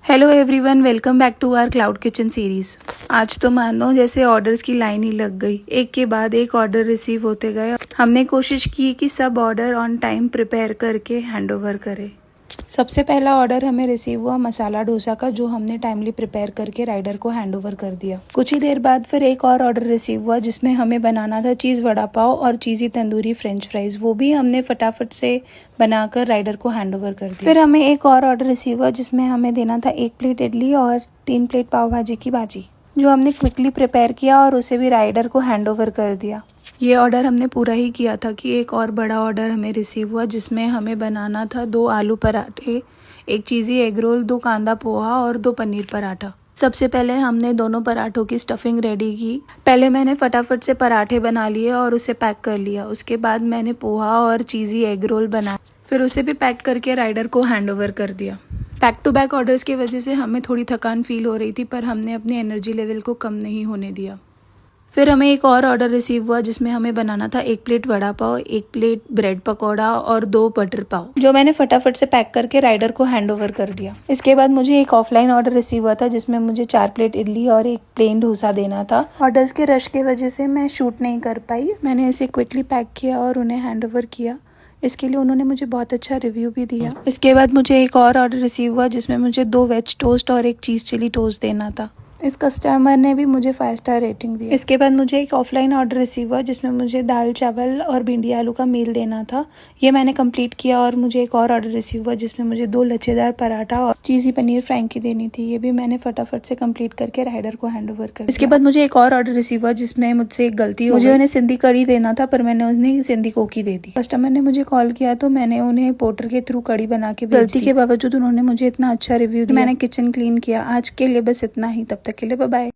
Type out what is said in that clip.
Hello everyone, welcome back to our cloud kitchen series. आज तो मानो जैसे ऑर्डर्स की लाइन ही लग गई, एक के बाद एक ऑर्डर रिसीव होते गए। हमने कोशिश की कि सब ऑर्डर ऑन टाइम प्रिपेयर करके हैंड ओवर करें। सबसे पहला ऑर्डर हमें रिसीव हुआ मसाला डोसा का, जो हमने टाइमली प्रिपेयर करके राइडर को हैंड ओवर कर दिया। कुछ ही देर बाद फिर एक और ऑर्डर रिसीव हुआ जिसमें हमें बनाना था चीज़ वड़ा पाव और चीज़ी तंदूरी फ्रेंच फ्राइज। वो भी हमने फटाफट से बनाकर राइडर को हैंड ओवर कर दिया। फिर हमें एक और ऑर्डर रिसीव हुआ जिसमें हमें देना था 1 प्लेट इडली और 3 प्लेट पाव भाजी की भाजी, जो हमने क्विकली प्रिपेयर किया और उसे भी राइडर को हैंड ओवर कर दिया। ये ऑर्डर हमने पूरा ही किया था कि एक और बड़ा ऑर्डर हमें रिसीव हुआ जिसमें हमें बनाना था 2 आलू पराठे, 1 चीज़ी एग रोल, 2 कांदा पोहा और 2 पनीर पराठा। सबसे पहले हमने दोनों पराठों की स्टफिंग रेडी की। पहले मैंने फटाफट से पराठे बना लिए और उसे पैक कर लिया। उसके बाद मैंने पोहा और चीज़ी एग रोल बनाया, फिर उसे भी पैक करके राइडर को हैंड ओवर कर दिया। बैक टू बैक ऑर्डर्स की वजह से हमें थोड़ी थकान फील हो रही थी, पर हमने अपनी एनर्जी लेवल को कम नहीं होने दिया। फिर हमें एक और ऑर्डर रिसीव हुआ जिसमें हमें बनाना था 1 plate vada pav, 1 plate bread pakora और 2 बटर पाव, जो मैंने फटाफट से पैक करके राइडर को हैंड ओवर कर दिया। इसके बाद मुझे एक ऑफलाइन ऑर्डर रिसीव हुआ था जिसमें मुझे 4 प्लेट इडली और 1 प्लेन डोसा देना था। ऑर्डर्स के रश की वजह से मैं शूट नहीं कर पाई। मैंने इसे क्विकली पैक किया और उन्हें हैंड ओवर किया। इसके लिए उन्होंने मुझे बहुत अच्छा रिव्यू भी दिया। इसके बाद मुझे एक और ऑर्डर रिसीव हुआ जिसमें मुझे 2 वेज टोस्ट और 1 चीज़ चिली टोस्ट देना था। इस कस्टमर ने भी मुझे 5 स्टार रेटिंग दी। इसके बाद मुझे एक ऑफलाइन ऑर्डर रिसीव हुआ जिसमें मुझे दाल चावल और भिंडी आलू का मील देना था। ये मैंने कंप्लीट किया। और मुझे एक और ऑर्डर रिसीव हुआ जिसमें मुझे 2 लच्छेदार पराठा और चीज़ी पनीर फ्रैंकी देनी थी। ये भी मैंने फटाफट से कंप्लीट करके राइडर को हैंड ओवर कर दिया। इसके बाद मुझे एक और ऑर्डर रिसीव हुआ जिसमें मुझसे एक गलती हो गई। मुझे उन्हें सिंधी कड़ी देना था, पर मैंने उन्हें सिंधी कोकी दे दी। कस्टमर ने मुझे कॉल किया तो मैंने उन्हें पोर्टर के थ्रू कड़ी बना के गलती के बावजूद उन्होंने मुझे इतना अच्छा रिव्यू दिया। मैंने किचन क्लीन किया। आज के लिए बस इतना ही। तब तक के लिए बाय बाय।